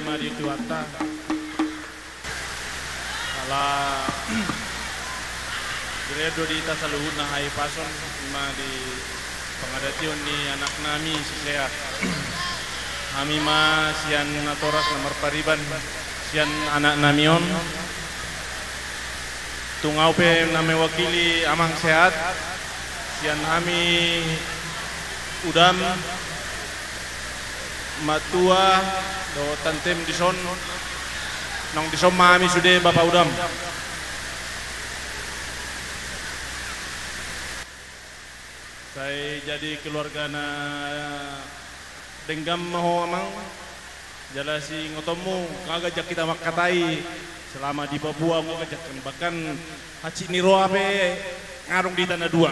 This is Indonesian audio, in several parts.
mari tuata. Salah Gredo di tasaluhuna hai pason ima di pengadation ni anak nami sehat. Kami ma sian natoras nomor pariban sian anak namion. Tungau pe name wakili amang sehat. Sian kami udam matua do tantem dison nong dison mami sudah bapak udam. Saya jadi keluarga na denggam maho amang jalasi ngotomu kagajak kita makatai selama di Papua mau kajakkan bahkan haci niro ape ngarung di tanah dua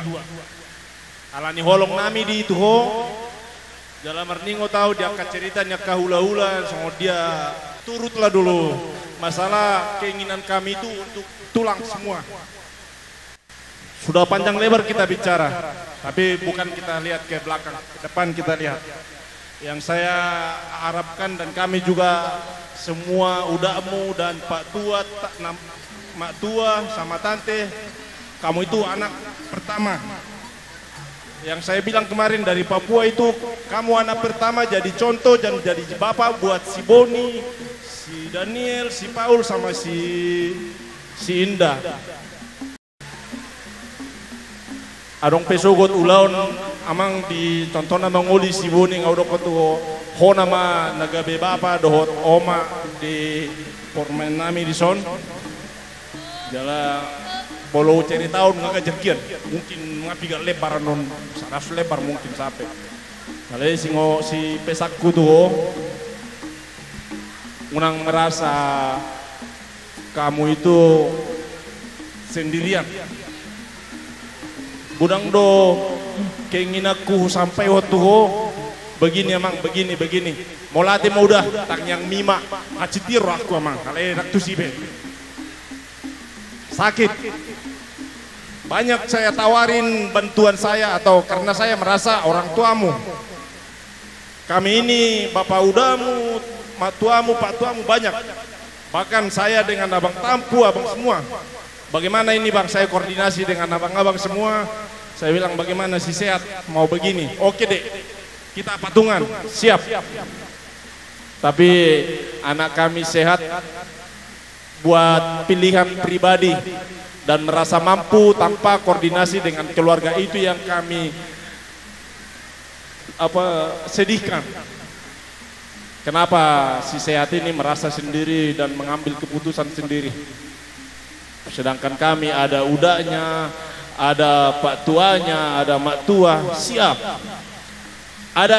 alani holong nami di itu ho dalam arningo tahu dia akan ceritanya kahula-hula sama dia turutlah dulu masalah keinginan kami itu untuk tulang semua sudah panjang lebar kita bicara tapi bukan kita lihat ke belakang ke depan kita lihat yang saya harapkan dan kami juga semua udamu dan Pak Tua, Mak Tua sama Tante, kamu itu anak pertama. Yang saya bilang kemarin dari Papua itu, kamu anak pertama jadi contoh dan jadi bapak buat si Boni, si Daniel, si Paul sama si Indah. Adong pesogot ulaon amang ditonton amang uli si Boni ngaudo kotu ho nama nagabe bapa dohot oma di pormen nami di son jala bolo ceri tahun ngagajekian mungkin ngapiga lebar non saras lebar mungkin sampai kali si pesakku tuh unang merasa kamu itu sendirian budang do keinginanku sampai waktu begini emang begini mau latih mau udah tang yang mima ngacitir aku emang kalau raktu sibe sakit banyak saya tawarin bantuan saya atau karena saya merasa orang tuamu kami ini bapak udamu mak tuamu pak tuamu banyak bahkan saya dengan abang Tampu abang semua bagaimana ini bang saya koordinasi dengan abang-abang semua saya bilang bagaimana si sehat mau begini oke deh kita patungan siap tapi anak kami sehat buat pilihan pribadi dan merasa mampu tanpa koordinasi dengan keluarga itu yang kami sedihkan kenapa si sehat ini merasa sendiri dan mengambil keputusan sendiri sedangkan kami ada udahnya ada pak tuanya ada mak tua siap ada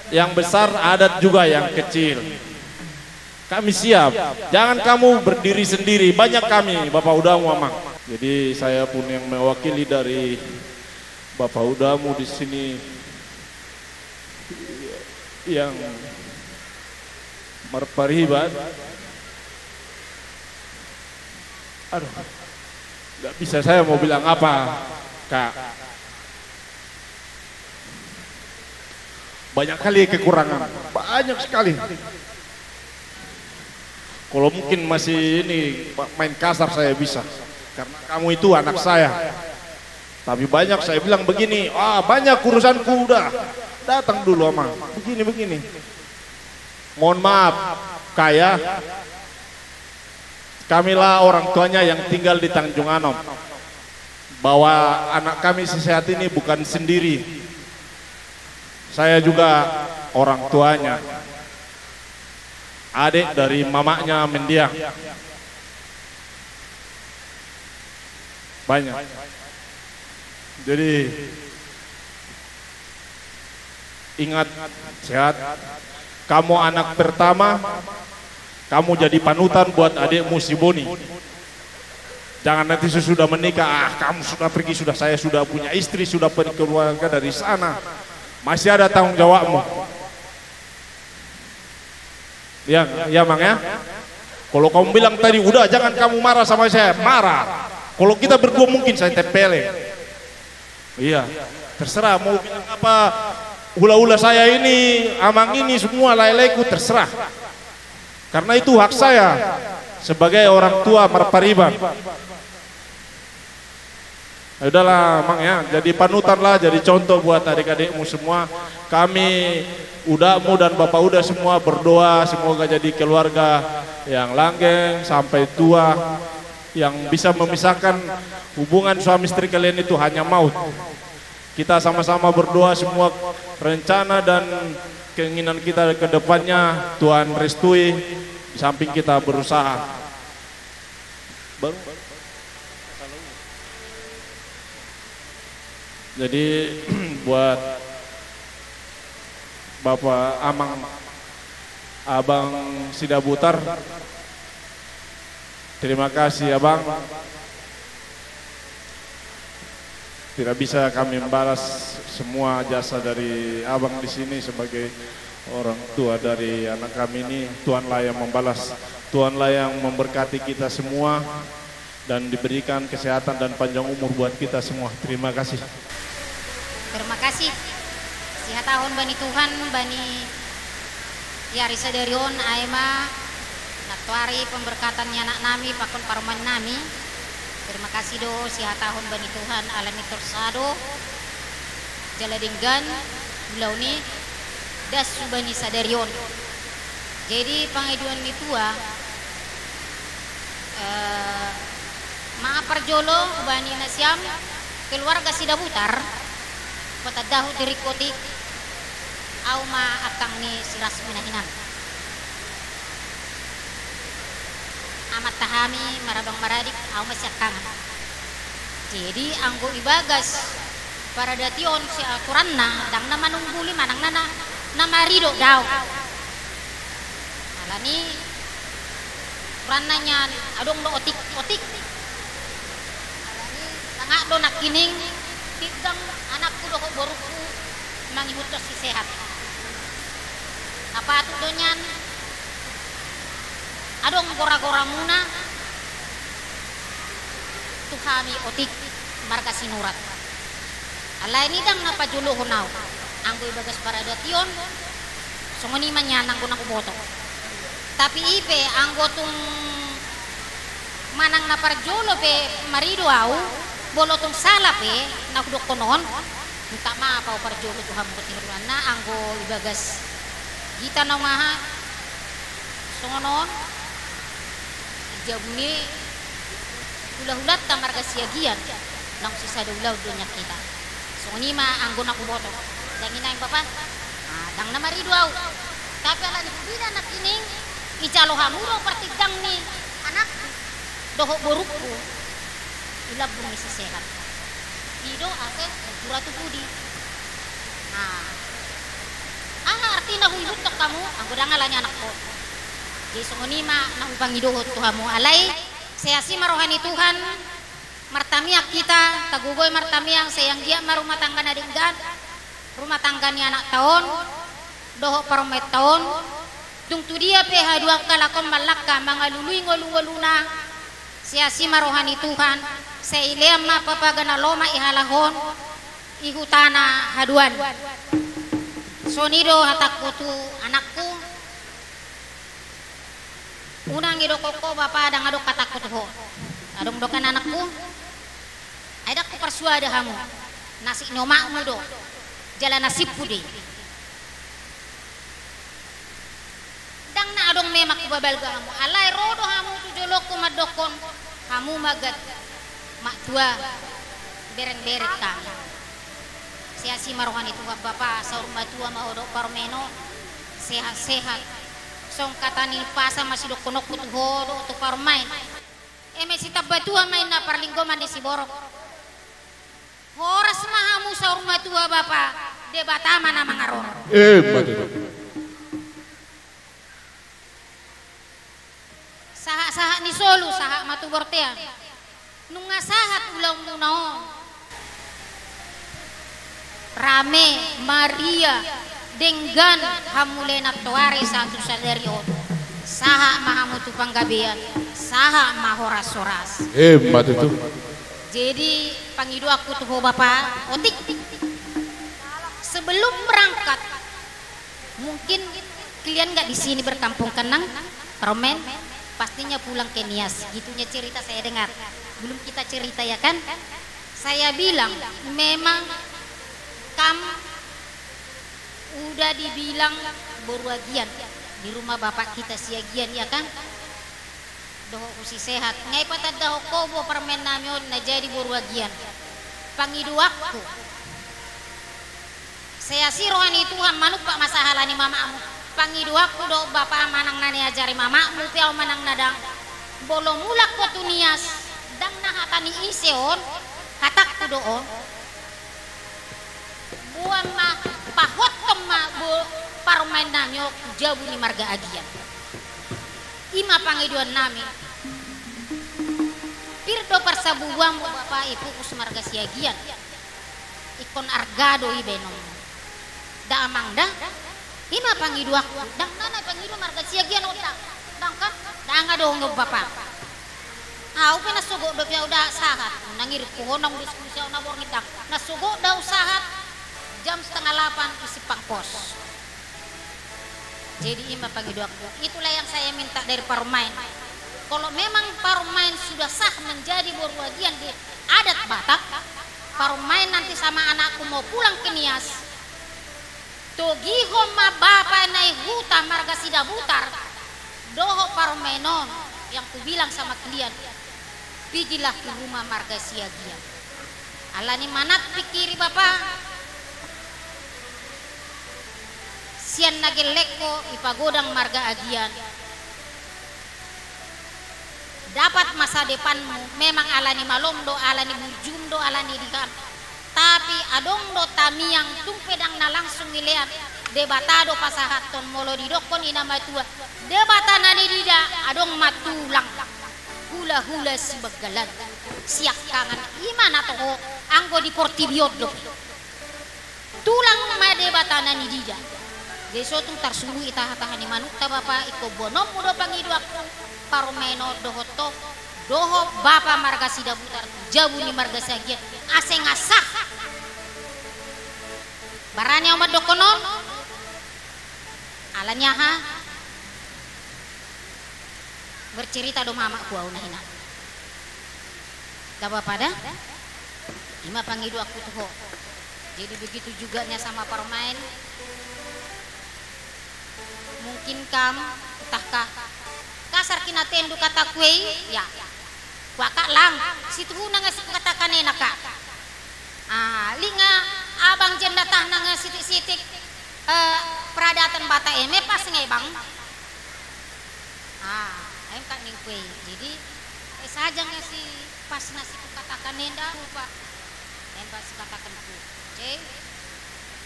yang besar ada juga yang kecil kami siap jangan kamu berdiri sendiri banyak kami bapak udamu amang jadi saya pun yang mewakili dari bapak udamu di sini yang merparibat aduh nggak bisa saya mau bilang apa kak banyak kali kekurangan banyak sekali kalau mungkin masih ini main kasar saya bisa karena kamu itu anak saya tapi banyak saya bilang begini banyak urusanku udah datang dulu ama begini mohon maaf kaya kamilah orang tuanya yang tinggal di Tanjung Anom bahwa anak kami si sehat ini bukan sendiri saya juga orang tuanya adik dari mamanya mendiang banyak jadi ingat sehat kamu anak pertama kamu jadi panutan buat adikmu si Boni jangan nanti sesudah menikah kamu sudah pergi saya sudah punya istri sudah berkeluarga dari sana masih ada tanggung jawabmu ya mang ya kalau kamu bilang tadi udah jangan kamu marah sama saya marah kalau kita berdua mungkin saya tempelin iya terserah mau bilang apa hula-hula saya ini amang ini semua laileku terserah Karena itu hak saya sebagai orang tua Marpariban. Ya udahlah Mang ya, jadi panutan lah, jadi contoh buat adik-adikmu semua. Kami udahmu dan bapak udah semua berdoa semoga jadi keluarga yang langgeng sampai tua, yang bisa memisahkan hubungan suami istri kalian itu hanya maut. Kita sama-sama berdoa semua rencana dan keinginan kita ke depannya Tuhan restui, di samping kita berusaha. Jadi buat Bapak Amang Abang Sidabutar, terima kasih Abang. Tidak bisa kami membalas semua jasa dari Abang di sini sebagai orang tua dari anak kami ini. Tuhanlah yang membalas, Tuhanlah yang memberkati kita semua dan diberikan kesehatan dan panjang umur buat kita semua. Terima kasih. Terima kasih. Sihat tahun bani Tuhan, bani Yarisa Darion, Aima, Natwari pemberkatannya anak nami, pakon paruman nami. Terima kasih do, sihat tahun bani Tuhan, alami torsado, jaladinggan, bulauni, das bani Sadarion. Jadi pangiduan mitua, maaparjolo bani Nasyam, keluarga Sidabutar, kota dahu diri kotik, au ma akang ni siras minahinan. Amat tahami marabang maradik au masyakang. Jadi anggo ibagas para dation si akuranna dang na manungguli manang nana namarido daw. Alani kuranna nyan adong do otik-otik. Alani tangak do nakining tigang anakku do boruku mangihut si sehat. Apa atu do nyan? Adong gora-gora muna tuhami otik marga sinurat. Alay ni dang napajulo hunaw. Anggoy bagas para dation. Sungoni man yan anggo nakuboto. Tapi ipe anggo tung manang naparjulo pe marido au bolo tung sala pe nakudok konon. Minta ma pau parjulo Tuhan mo tinuruan na anggo ibagas kita na nga songonon jabuni ulah-ulat ta marga siagian nang sisa daulaw dunya kita. So ni ma anggo na kuboto. Dangin na yung papa. Dang na mariduaw. Tapi ala ni bina na kining ijalo hamuro partidang ni anak doho borukku. Ilab bumi si sehat. Ido ase pura tu budi. Arti na huyut tak kamu anggo dangalanya anak ko. Di sungunima na upangidohot Tuhamu alay sayasi marohani Tuhan martamiak kita tagugoy martamiang sayang dia marumah tangga na dinggan rumah tangga ni anak tahun doho parumet tahun tungtu dia peha dua kalakon malaka mangalului ngolung-ngoluna sayasi marohani Tuhan saileam mapapagana loma ihalahon ihutana haduan sonido hatakku tu anakku unang ido koko bapa adang adok katakut ho adong dokan anakku ada ku persuada hamu nasi nyomakmu do jalan nasib pudi dang na adong memak babal ga hamu alai rodo hamu tu jolok ku madokon hamu magat mak tua bereng-bereng kami siasi marohani tu bapa saur matua maodok parmeno sehat-sehat song katani pasa masih do konok kutu hodo tu parmain si tabatua main na parlinggo man di siborok horas mahamu saur matua bapa debatama na mangaron saha ni solu saha matu bortea nunga sahat ulang munaon rame Maria denggan hamulena tuare satu sadarion saha mahamutu panggabean saha mahoras-horas hebat itu. Jadi pangidu aku tuh bapak otik sebelum berangkat mungkin Kalian nggak di sini berkampung kenang permen, pastinya pulang ke Nias. Gitunya cerita saya dengar. Belum kita cerita ya kan? Saya bilang memang kamu udah dibilang berwagian di rumah bapak kita siagian ya kan? Doho usi sehat. Ngai patad daho kobo permen namyon na jadi berwagian. Pangiduakku. Saya si rohani Tuhan manuk pak masahala ni mamamu. Pangiduakku do bapak manang nani ajari mamamu piau manang nadang. Bolo mulak ko tunias. Dang nahatani iseon. Hatakku doon. Buang ma pahot kema bu parmen nanyo jabu ni marga agian. Ima pangiduan nami. Pirdo persabuang mo bapak ibu kus marga siagian. Ikon argado ibenom. Da amang da. Ima pangiduak. Dang nana pangidu marga siagian otak. Dang kan? Dang ado ng bapak. Aku nasugo do pia udah sahat. Nangirit ko nang diskusi na bor ngitang. Nasugo daw sahat. Jam 7:30 isi pangkos. Jadi ima pangiduak. Itulah yang saya minta dari Parmain. Kalau memang Parmain sudah sah menjadi berwagian di adat Batak, Parmain nanti sama anakku mau pulang ke Nias. Togihon ma bapa nai huta marga sida butar. Doho Parmainon yang ku bilang sama kalian. Pigilah ke rumah marga siagian. Alani manat pikiri bapak. Sian nageleko ipagodang marga agian. Dapat masa depanmu memang alani malomdo, alani bujumdo, alani dikan. Tapi adong do tamiang tumpedang na langsung ngilean. Debatado pasahaton molo didokon ina matua. Debatana ni dida adong matulang. Hula-hula si bagalan. Siak kangan imana to anggo di portibiot do. Tulang ma debatana ni dida. Deso tu tarsulu itaha-taha ni manuk ta bapak iko bonom mudo pangidu aku parmeno dohoto doho bapa marga sida butar jabu ni marga sagian ase ngasah baranya omad dokonon alanya ha bercerita do mama ku au nahina da bapak dah ima pangidu aku tuh jadi begitu juga nya sama Parmain. Mungkin kamu entahkah kasar kina tendu kata kue ya wakak lang situ nang katakan enak kak linga abang jenda tah nang sitik-sitik peradatan bata eme pas ngai bang ayam kak ning kue jadi saja ngasi pas nasi katakan nenda lupa pas katakan ku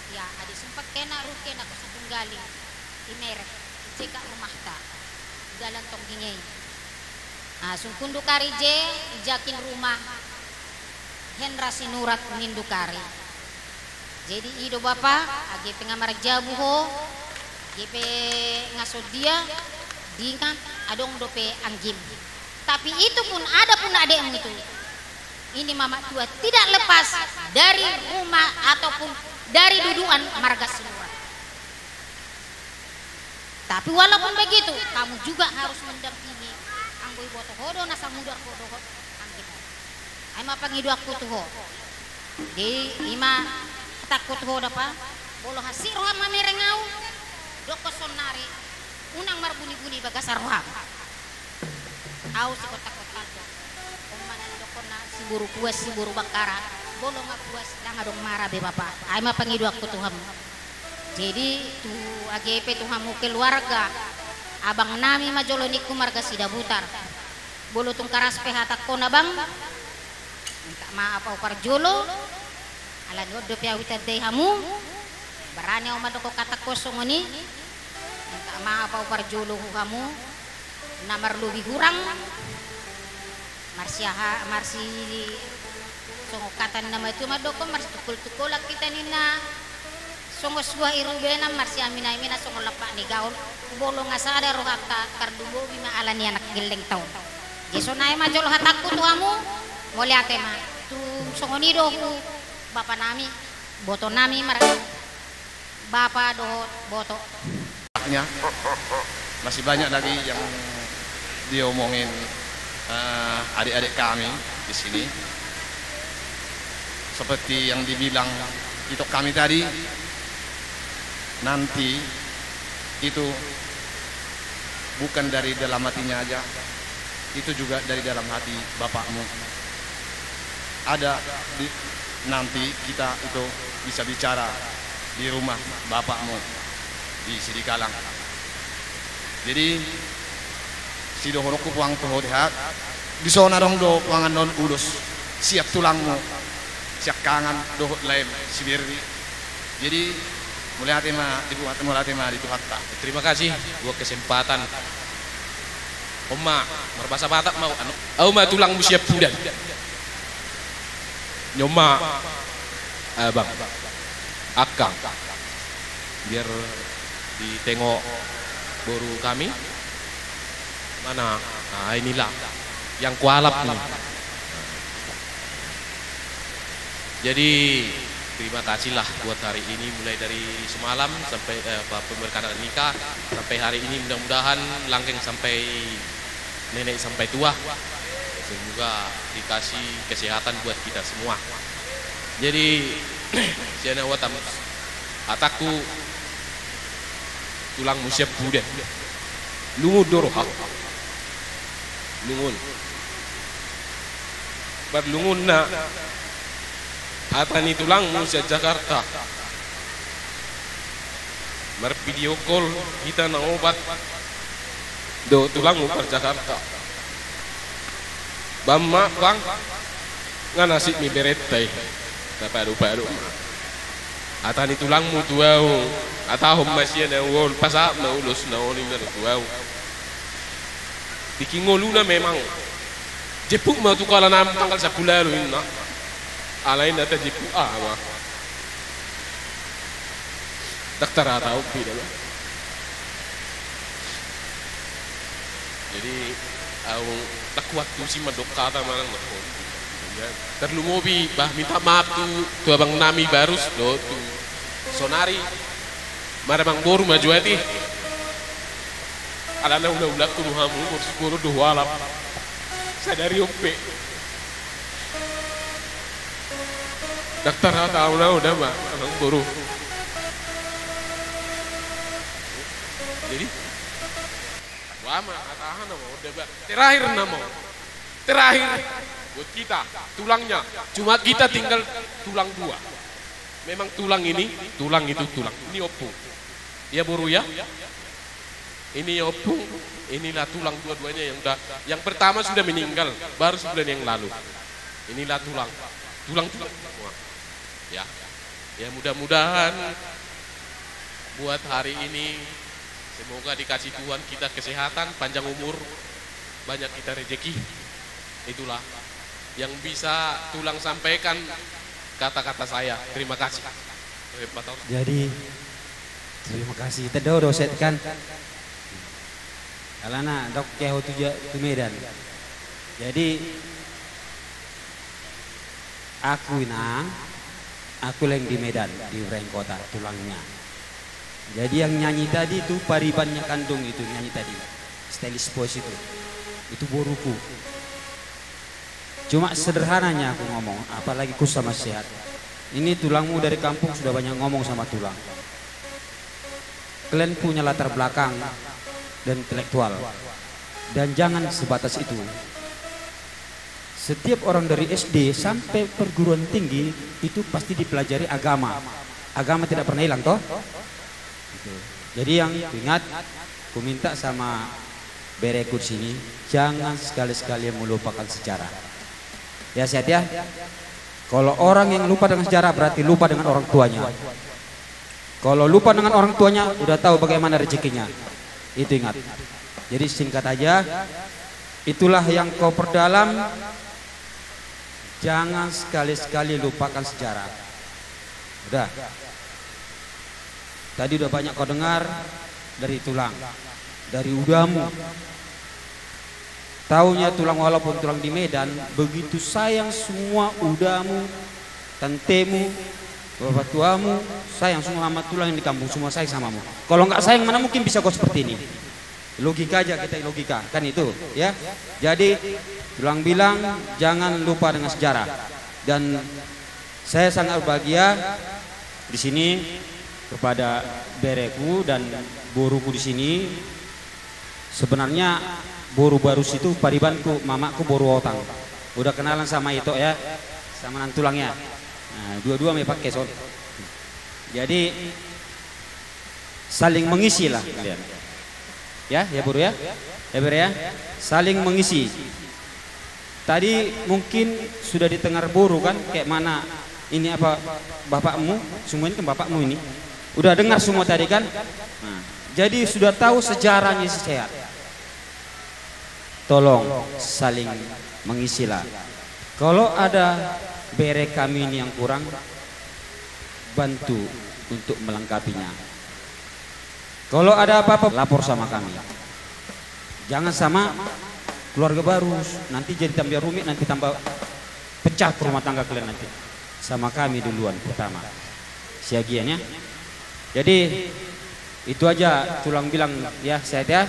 ya adik sempat kena ruke nak setunggali imerek cek rumah ta jalan tong dingin sungkundu kari je ijakin rumah Hendra Sinurat nindukari jadi ido bapak agi pengamar jabu ho GP ngasod dia dengan adong dope anggim tapi itu pun ada pun adem itu ini mama tua tidak lepas dari rumah ataupun dari duduan marga Sinurat. Tapi walaupun begitu, kamu juga harus mendampingi anggoy boto hodo nasa mudar hodo anggim. Ay mapangidu aku tuh. Di ima takut ho dapa. Bolo hasir roha mamerengau. Doko sonari unang marbuni-buni bagasar roha. Au si kotak-kotak. Kumanan doko na si buru puas si buru bakara. Bolo ngapuas dang adong marah be bapak. Ay mapangidu aku tuh. Jadi tu AGP tu hamu keluarga abang nami majoloniku marga sida butar bolo tung karas pehatak kona bang minta maaf au parjolo ala nyodo pia wita dei hamu barane au madoko kata kosong ni minta maaf au parjolo hamu namar lubi hurang marsi songo kata nama itu madoko marsi tukul-tukul kita nina songos buah irubena marsi amina songol lapak ni gaul bolong asada rohata kardubo bima alani anak geleng tau jeso nae majol hatakku tuamu mole atema tu songoni do bapa nami boto nami mar bapa do boto Masih banyak lagi yang diomongin adik-adik kami di sini. Seperti yang dibilang itu kami tadi, nanti itu bukan dari dalam hatinya aja, itu juga dari dalam hati bapakmu. Ada nanti kita itu bisa bicara di rumah bapakmu di Sidikalang. Jadi si dohoroku puang tuh lihat di sana dong do puangan non ulus siap tulangmu siap kangen dohot lain si birri. Jadi mulai hati mah ibu hati mulai hati mah di Tuhan. Terima kasih buat kesempatan. Oma berbahasa Batak mau anu oma tulangmu siap budan. Nyoma abang akang biar ditengok baru kami mana. Nah inilah yang kualap nih. Jadi terima kasihlah buat hari ini, mulai dari semalam sampai pemberkatan nikah sampai hari ini, mudah-mudahan langgeng sampai nenek sampai tua. Semoga dikasih kesehatan buat kita semua. Jadi siana watam ataku tulang musiap budan lungun doroha lungun berlungun na atani tulang musiap Jakarta bervideo call kita na obat do tulang per Jakarta bamma bang nganasik mi beretai paru-paru atani tulangmu tuau atahum masih na wol pasap na ulus na oning na tuau dikingoluna memang jepuk ma tu kala nam tanggal 10 lalu inna alain data jepuk mah dokter atau pida jadi au tak waktu si madok kata malang terlumobi bah minta maaf tu abang nami barus do tu sonari mara bang boru majuati alana ulah tu hamu bersukuru do walap sadari ope dokter tahu na udah mah abang boru jadi wama atahan nama udah terakhir nama terakhir buat kita tulangnya cuma kita tinggal tulang dua. Memang tulang ini tulang itu tulang ini opung ya buru ya ini opung inilah tulang dua-duanya yang udah yang pertama sudah meninggal baru sebulan yang lalu. Inilah tulang semua ya mudah-mudahan buat hari ini semoga dikasih Tuhan kita kesehatan, panjang umur, banyak kita rezeki. Itulah yang bisa tulang sampaikan kata-kata saya. Terima kasih. Jadi terima kasih. Tedo doset kan. Alana dok keho tu Medan. Jadi aku yang di Medan di Ureng Kota tulangnya. Jadi yang nyanyi tadi itu Paribannya Kandung itu nyanyi tadi. Stylish Boys itu boruku. Cuma sederhananya aku ngomong, apalagi ku sama sehat. Ini tulangmu dari kampung sudah banyak ngomong sama tulang. Kalian punya latar belakang dan intelektual. Dan jangan sebatas itu. Setiap orang dari SD sampai perguruan tinggi itu pasti dipelajari agama. Agama tidak pernah hilang toh. Jadi yang ingat, ku minta sama berekut sini, jangan sekali-sekali melupakan sejarah. Ya sehat ya. Kalau orang yang lupa dengan sejarah berarti lupa dengan orang tuanya. Kalau lupa dengan orang tuanya udah tahu bagaimana rezekinya. Itu ingat. Jadi singkat aja, itulah yang kau perdalam. Jangan sekali-sekali lupakan sejarah. Udah. Tadi udah banyak kau dengar dari tulang, dari udamu. Taunya tulang walaupun tulang di Medan begitu sayang semua udamu, tantemu, bapak tuamu sayang semua amat tulang yang di kampung, semua sayang samamu. Kalau nggak sayang mana mungkin bisa kau seperti ini. Logika aja, kita logika kan itu ya. Jadi tulang bilang jangan lupa dengan sejarah, dan saya sangat berbahagia di sini kepada bereku dan boruku di sini. Sebenarnya boru baru situ paribanku, mamaku boru otang. Udah kenalan sama itu ya, sama nantulangnya. Nah, dua-dua may pakai soal. Jadi saling mengisi lah kalian. Ya boru ya. Ya ber ya. Saling mengisi. Tadi mungkin sudah didengar boru kan, kayak mana ini apa bapakmu, semua ini kan bapakmu ini. Udah dengar semua tadi kan? Nah, jadi sudah tahu sejarahnya sehat. Tolong saling mengisilah. Kalau ada bere kami ini yang kurang, bantu untuk melengkapinya. Kalau ada apa-apa lapor sama kami. Jangan sama keluarga baru, nanti jadi tambah rumit, nanti tambah pecah rumah tangga kalian nanti. Sama kami duluan pertama. Siagiannya. Jadi itu aja tulang bilang ya saya ya.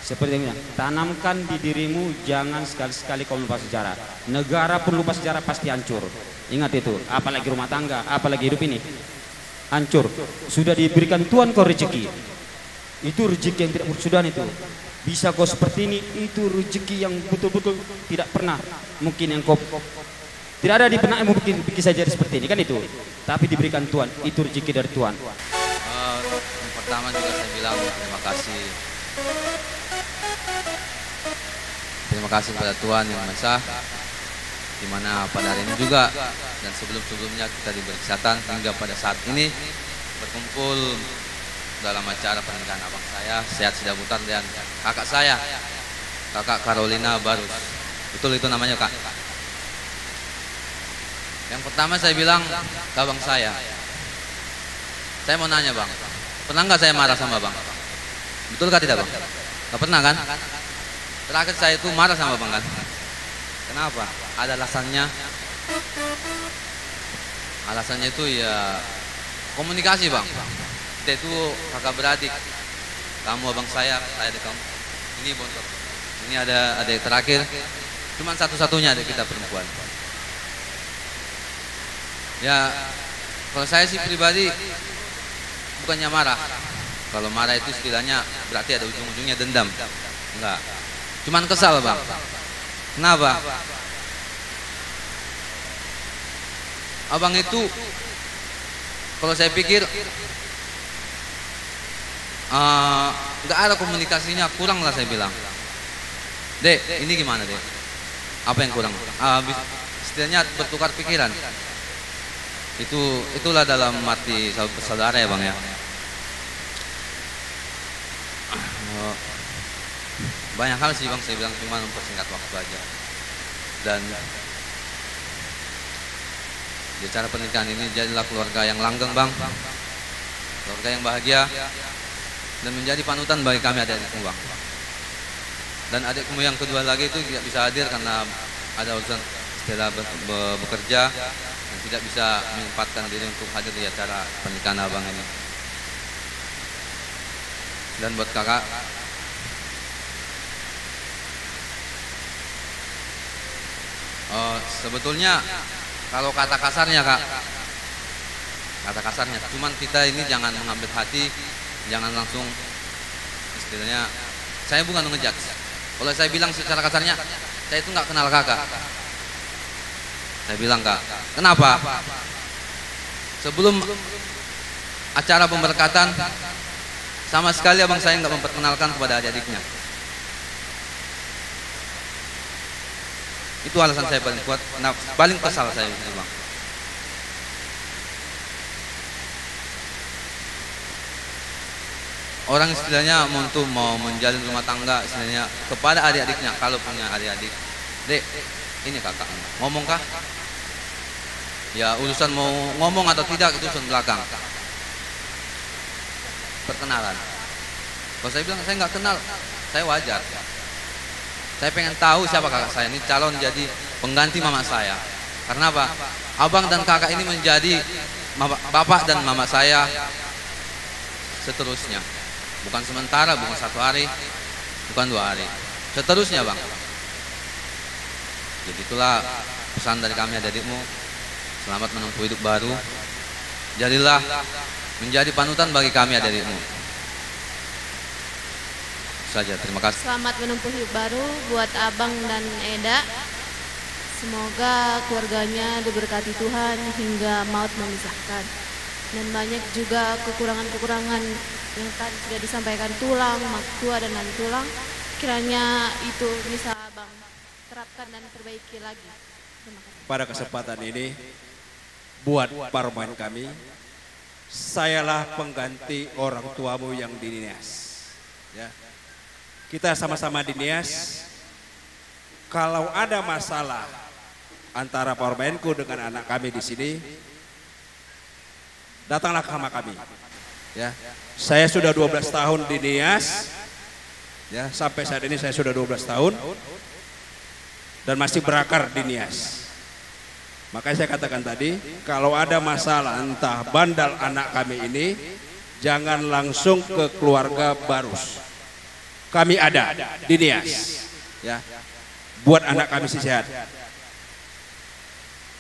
Seperti ini, tanamkan di dirimu, jangan sekali-sekali kau lupa sejarah. Negara pun lupa sejarah pasti hancur. Ingat itu, apalagi rumah tangga, apalagi hidup ini hancur. Sudah diberikan Tuhan kau rezeki. Itu rezeki yang tidak bersudahan itu. Bisa kau seperti ini, itu rezeki yang betul-betul tidak pernah mungkin yang kau tidak ada di benakmu mungkin bisa jadi seperti ini kan itu. Tapi diberikan Tuhan, itu rezeki dari Tuhan. Yang pertama juga saya bilang terima kasih. Terima kasih kepada Tuhan Yang Maha Esa, di mana pada hari ini juga dan sebelum-sebelumnya kita diberi kesehatan hingga pada saat ini berkumpul dalam acara pernikahan abang saya, Sehat Sidabutar, dan kakak saya, kakak Carolina Barus. Betul itu namanya kak? Yang pertama saya bilang ke abang saya mau nanya bang, pernah nggak saya marah sama bang? Betul kah tidak bang? Nggak pernah kan? Terakhir saya itu marah sama bang kan? Kenapa? Ada alasannya. Alasannya itu ya komunikasi bang. Kita itu kakak beradik. Kamu abang saya adik kamu. Ini bontot. Ini ada adik terakhir. Cuman satu-satunya adik kita perempuan. Ya kalau saya sih pribadi bukannya marah. Kalau marah itu istilahnya berarti ada ujung-ujungnya dendam. Enggak. Cuman kesal bang. Kenapa? Abang itu kalau saya pikir nggak ada komunikasinya, kurang lah saya bilang. Dek, ini gimana dek? Apa yang kurang? Istilahnya bertukar pikiran. Itulah dalam arti saudara ya bang ya. Banyak hal sih bang saya bilang, cuma mempersingkat waktu aja. Dan di acara pernikahan ini jadilah keluarga yang langgeng bang, keluarga yang bahagia, dan menjadi panutan bagi kami adik-adikmu bang. Dan adikmu yang kedua lagi itu tidak bisa hadir karena ada urusan setelah bekerja dan tidak bisa menyempatkan diri untuk hadir di acara pernikahan abang ini. Dan buat kakak, sebetulnya kalau kata kasarnya kak, kata kasarnya, cuman kita ini jangan mengambil hati, jangan langsung istilahnya, saya bukan ngejudge. Kalau saya bilang secara kasarnya, saya itu nggak kenal kakak. Saya bilang kak, kenapa? Sebelum acara pemberkatan, sama sekali abang saya nggak memperkenalkan kepada adik-adiknya. Itu alasan saya paling kuat, paling kesal saya itu bang. Orang istilahnya mau menjalin rumah tangga istilahnya kepada adik-adiknya, kalau punya adik-adik, dek, ini kakak ngomong kah? Ya urusan mau ngomong atau tidak itu urusan belakang. Perkenalan. Kalau saya bilang saya nggak kenal, saya wajar. Saya pengen tahu siapa kakak saya, ini calon jadi pengganti mama saya. Karena apa? Abang dan kakak ini menjadi bapak dan mama saya seterusnya. Bukan sementara, bukan 1 hari, bukan 2 hari. Seterusnya bang. Jadi itulah pesan dari kami adik-adikmu. Selamat menempuh hidup baru. Jadilah menjadi panutan bagi kami adik-adikmu. Saja, terima kasih. Selamat menempuh hidup baru buat Abang dan Eda. Semoga keluarganya diberkati Tuhan hingga maut memisahkan. Dan banyak juga kekurangan-kekurangan yang tadi sudah disampaikan, tulang, tua dan lain tulang. Kiranya itu bisa Abang terapkan dan perbaiki lagi. Terima kasih. Pada kesempatan ini, buat parlemen kami, sayalah pengganti orang tuamu yang di Nias. Ya. Kita sama-sama di Nias. Kalau ada masalah antara parlemenku dengan anak kami di sini, datanglah ke sama kami. Ya. Saya sudah 12 tahun di Nias. Ya, sampai saat ini saya sudah 12 tahun dan masih berakar di Nias. Makanya saya katakan tadi, kalau ada masalah entah bandal anak kami ini, jangan langsung ke keluarga Barus. Kami ada di Nias. Ya. Buat anak kami sehat.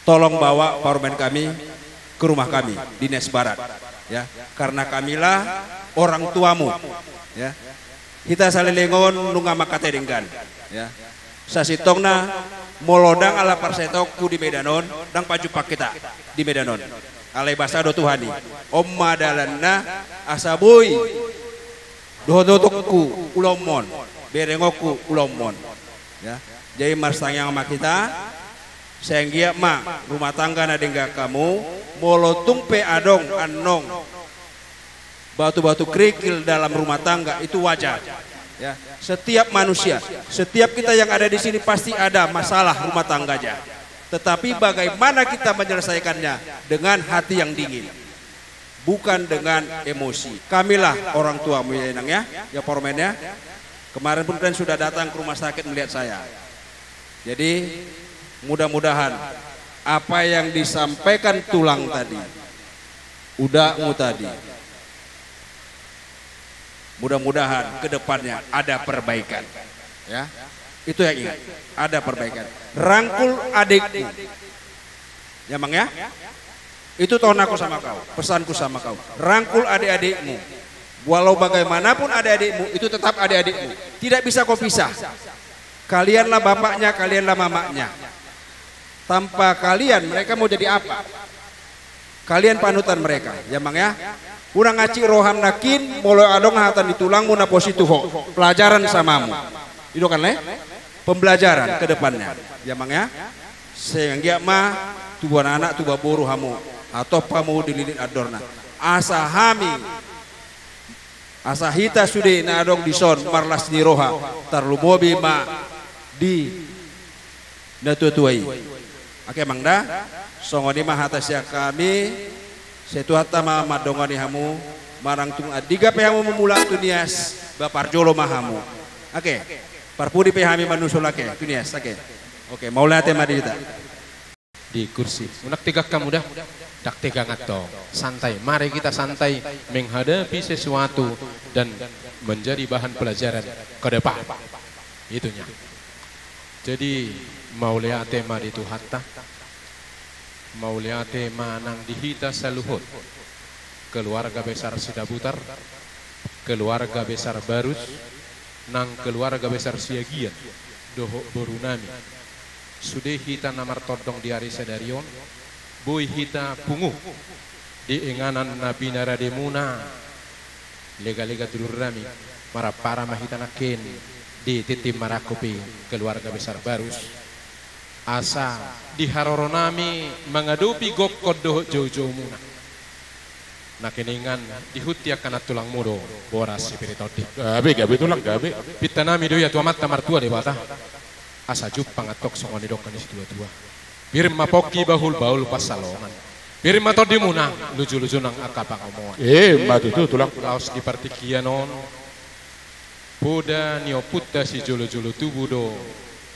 Tolong bawa parlemen kami ke rumah kami di Nias Barat. Ya, karena kamilah orang tuamu. Ya. Kita salilengon nunga makateringan. Ya. Sasitongna molodang ala parsetokku di Medanon dan pajupak kita di Medanon. Alai basado Tuhani. Omma dalanna asaboy. Dohodotokku ulomon. Berengoku ulomon. Ya. Jadi marsang yang sama kita. Sehingga rumah tangga nadengga kamu molotung pe adong anong batu-batu kerikil dalam rumah tangga itu wajar. Ya, setiap manusia, setiap kita yang ada di sini pasti ada masalah rumah tangganya. Tetapi bagaimana kita menyelesaikannya dengan hati yang dingin, bukan dengan emosi. Kamilah orang tuamu ya Enang ya, ya Pormen ya. Kemarin pun kalian sudah datang ke rumah sakit melihat saya. Jadi mudah-mudahan apa yang disampaikan tulang tadi, udahmu tadi, mudah-mudahan ke depannya ada perbaikan. Ya, itu yang ingat, ada perbaikan. Rangkul adikku, ya Mang ya. Itu tahun aku sama kau, pesanku sama kau. Rangkul adik-adikmu, walau bagaimanapun adik-adikmu itu tetap adik-adikmu. Tidak bisa kau pisah. Kalianlah bapaknya, kalianlah mamanya. Tanpa kalian mereka mau jadi apa? Kalian panutan mereka, ya Mang ya. Kurang ngaci roham nakin, molo adong hatan ditulang muna posituho. Pelajaran samamu. Itu kan le? Pembelajaran ke depannya, ya Mang ya. Sehingga mah tubuh anak tubuh boru hamu atau pamu dililit adorna. Asa hami, asa hita sudah na adong dison marlas di roha tarlumobi ma di natutuai. Oke Mang dah, songoni mah hatasya kami, setuhata mah madongani hamu, marang tung adiga pehamu memulang tunias, baparjolo mahamu. Oke, parpudi pehami manusulake tunias. Oke, mau lihat tema kita. Di kursi, unak tiga kamu dah, dak tiga ngatong, santai. Mari kita santai menghadapi sesuatu dan menjadi bahan pelajaran ke depan. Itunya. Jadi mau lihat tema di Tuhata, mau lihat tema nang dihita saluhut, keluarga besar Sidabutar, keluarga besar Barus, nang keluarga besar Siagian, doho borunami, sudah hita namar todong di hari sadarion, boy hita pungu, di enganan Nabi Narademuna, lega-lega dururami, para mahita nakin, di titim marakopi keluarga besar Barus asa di haroronami mengadupi gokod doh jauh-jauh muna nakeningan dihutia kana tulang mudo boras spiritodi gabe tulang gabe pitanami doya tua mata martua de bata asa jupang atok songoni dokan di dua-dua birim mapoki bahul pasalongan birim matodi muna lucu-lucu nang akapang omongan matu itu tulang laos di partikianon Poda nioputta si jolo-jolo tubudo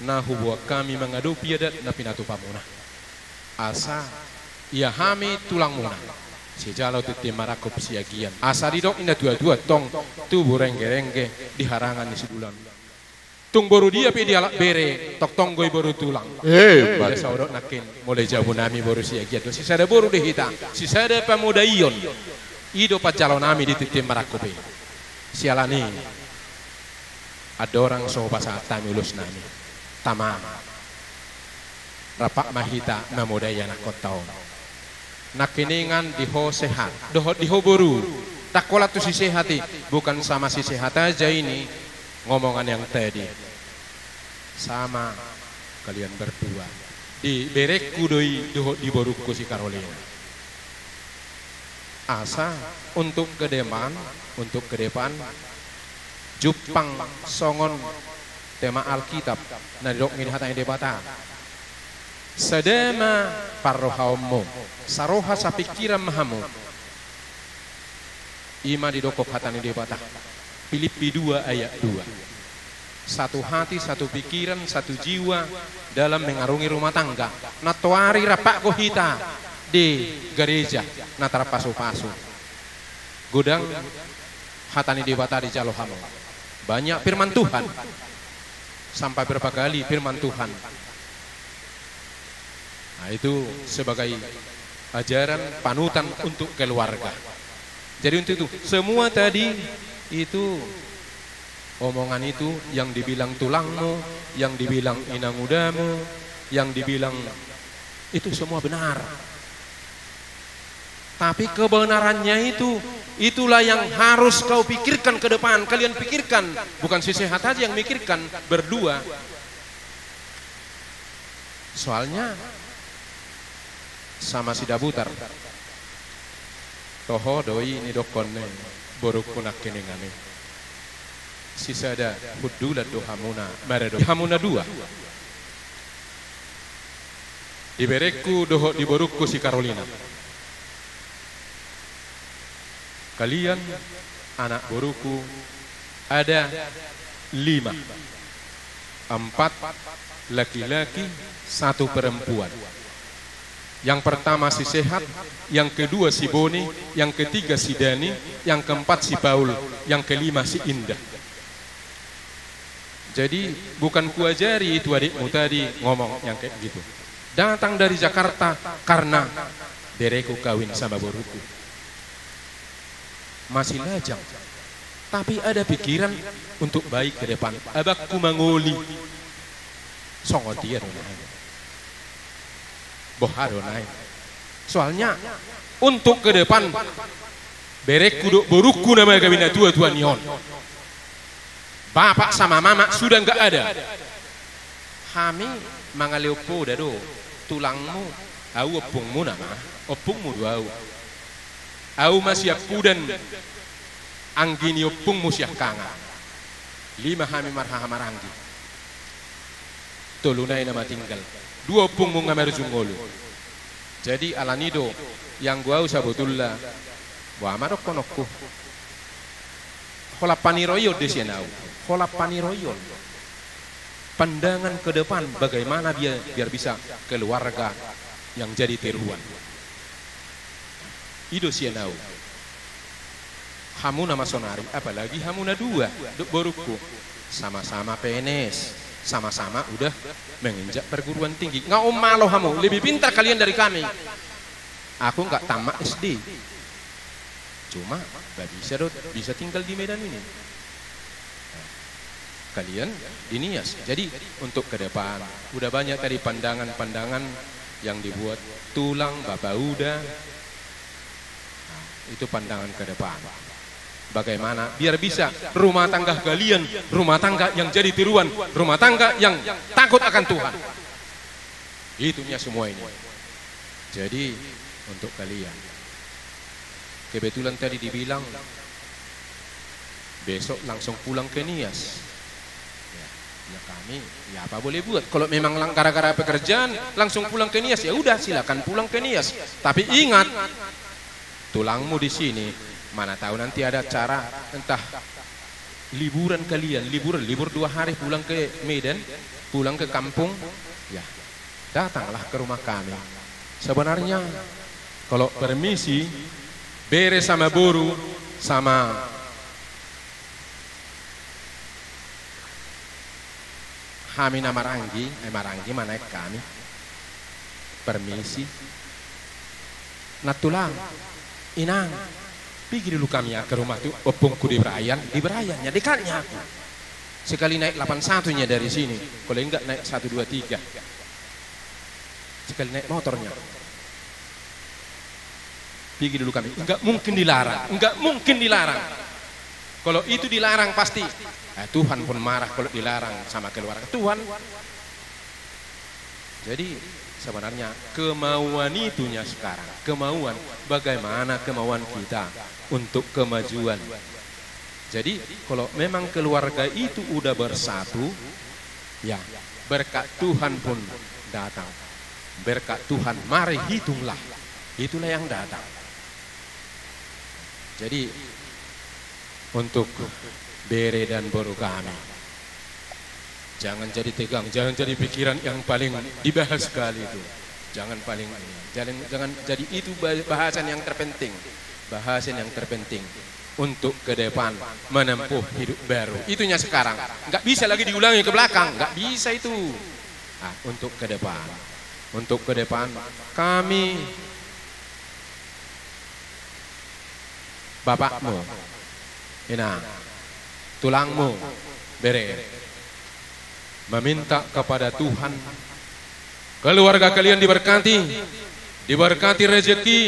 na hubua kami mengadupi adat na pinatu pamuna. Asa ia hami tulang muna. Si jalo tete marakop siagian. Asari dok ina dua-dua tong tubuh rengge-rengge di harangan di sebulan. Tung boru dia pi dialak bere tok tonggoi boru tulang. Pada saudok nakin mulai jauh nami boru siagian. Si sada boru di hita. Si sada pemuda ion. Ido pa jalo nami di tete marakop. Sialani. Ada orang soba saat tami ulus nami. Tamam. Rapak mahita namudaya nakotau. Nakiningan diho sehat, diho boru. Takola tu si sehati, bukan sama si sehat aja ini ngomongan yang tadi. Sama kalian berdua. Di berekku doi doho di boruku si Carolina. Asa untuk ke depan, Jupang songon tema Alkitab nadok ngini hatanya debata. Sedema parrohaomo saroha sapikiran mahamu ima didokok hatani debata. Filipi 2 ayat 2. Satu hati, satu pikiran, satu jiwa dalam mengarungi rumah tangga. Natuari rapak kohita di gereja natara pasu-pasu. Gudang hatani debata di jalohamu. Banyak firman Tuhan. Sampai berapa kali firman Tuhan. Nah, itu sebagai ajaran panutan untuk keluarga. Jadi untuk itu semua tadi itu omongan itu yang dibilang tulangmu, yang dibilang inang udamu, yang dibilang itu semua benar. Tapi kebenarannya itulah yang harus kau pikirkan ke depan. Kalian pikirkan, bukan si sehat aja yang mikirkan berdua. Soalnya sama si dabutar toho doi ni dokone boruku nak keningane sisa ada hudulat do hamuna maredo hamuna 2 dibereku doho di boruku si Carolina. Kalian anak boruku ada 5, 4 laki-laki 1 perempuan. Yang pertama si Sehat, yang kedua si Boni, yang ketiga si Dani, yang keempat si Paul, yang kelima si Indah. Jadi bukan kuajari itu adikmu tadi ngomong yang kayak gitu. Datang dari Jakarta karena dereku kawin sama boruku. Masih lajang, tapi ada pikiran untuk baik ke depan. Abakku mangoli, songon dia bohado naik. Soalnya untuk ke depan berekku dok boruku nama kabinat tua nion. Bapak sama mama sudah enggak ada. Kami mangaleopo dado tulangmu au opungmu nama opungmu duau. Au masih pudan anggini opungmu siak kanga. 5 kami marha maranggi. Tolunai nama tinggal. 2 opungmu ngamerjungolu. Jadi alanido yang gua usah betullah. Wa amarok konokku. Hola paniroyo desianau. Hola paniroyo. Pandangan ke depan bagaimana biar bisa keluarga yang jadi tiruan. Ido sianau. Hamuna masonari, apalagi hamuna 2 duk boruku. Sama-sama PNS. Sama-sama udah menginjak perguruan tinggi. Nggak malo kamu, lebih pintar kalian dari kami. Aku nggak tamat SD. Cuma nggak bisa tinggal di Medan ini. Nah, kalian di Nias. Jadi untuk ke depan udah banyak tadi pandangan-pandangan yang dibuat tulang Bapak udah. Nah, itu pandangan ke depan. Bagaimana biar bisa rumah tangga kalian, rumah tangga yang jadi tiruan, rumah tangga yang takut akan Tuhan. Itunya semua ini. Jadi untuk kalian, kebetulan tadi dibilang besok langsung pulang ke Nias. Ya kami, ya apa boleh buat. Kalau memang gara-gara pekerjaan langsung pulang ke Nias, ya udah silakan pulang ke Nias. Tapi ingat, tulangmu di sini. Mana tahu nanti ada cara entah liburan kalian, libur 2 hari pulang ke Medan, pulang ke kampung, ya datanglah ke rumah kami. Sebenarnya kalau permisi Bere sama Boru sama Hamina Maranggi, Maranggi mana kami? Permisi. Natulang, inang, pergi dulu kami ya ke rumah tuh, opungku di Berayannya dekatnya aku. Sekali naik 81-nya dari sini, kalau enggak naik 123. Sekali naik motornya. Pergi dulu kami, enggak mungkin dilarang, enggak mungkin dilarang. Kalau itu dilarang pasti, Tuhan pun marah kalau dilarang sama keluarga Tuhan. Jadi sebenarnya kemauan itunya sekarang, kemauan bagaimana kemauan kita untuk kemajuan. Jadi kalau memang keluarga itu udah bersatu, ya berkat Tuhan pun datang. Berkat Tuhan, mari hitunglah, itulah yang datang. Jadi untuk Bere dan Boru kami, jangan jadi tegang, jangan jadi pikiran yang paling dibahas sekali itu. Jangan paling ini, jangan jadi itu bahasan yang terpenting. Bahasan yang terpenting untuk ke depan menempuh hidup baru. Itunya sekarang. Nggak bisa lagi diulangi ke belakang, nggak bisa itu. Nah, untuk ke depan. Untuk ke depan kami bapakmu, Inang, tulangmu, Bere, meminta kepada Tuhan keluarga kalian diberkati rezeki,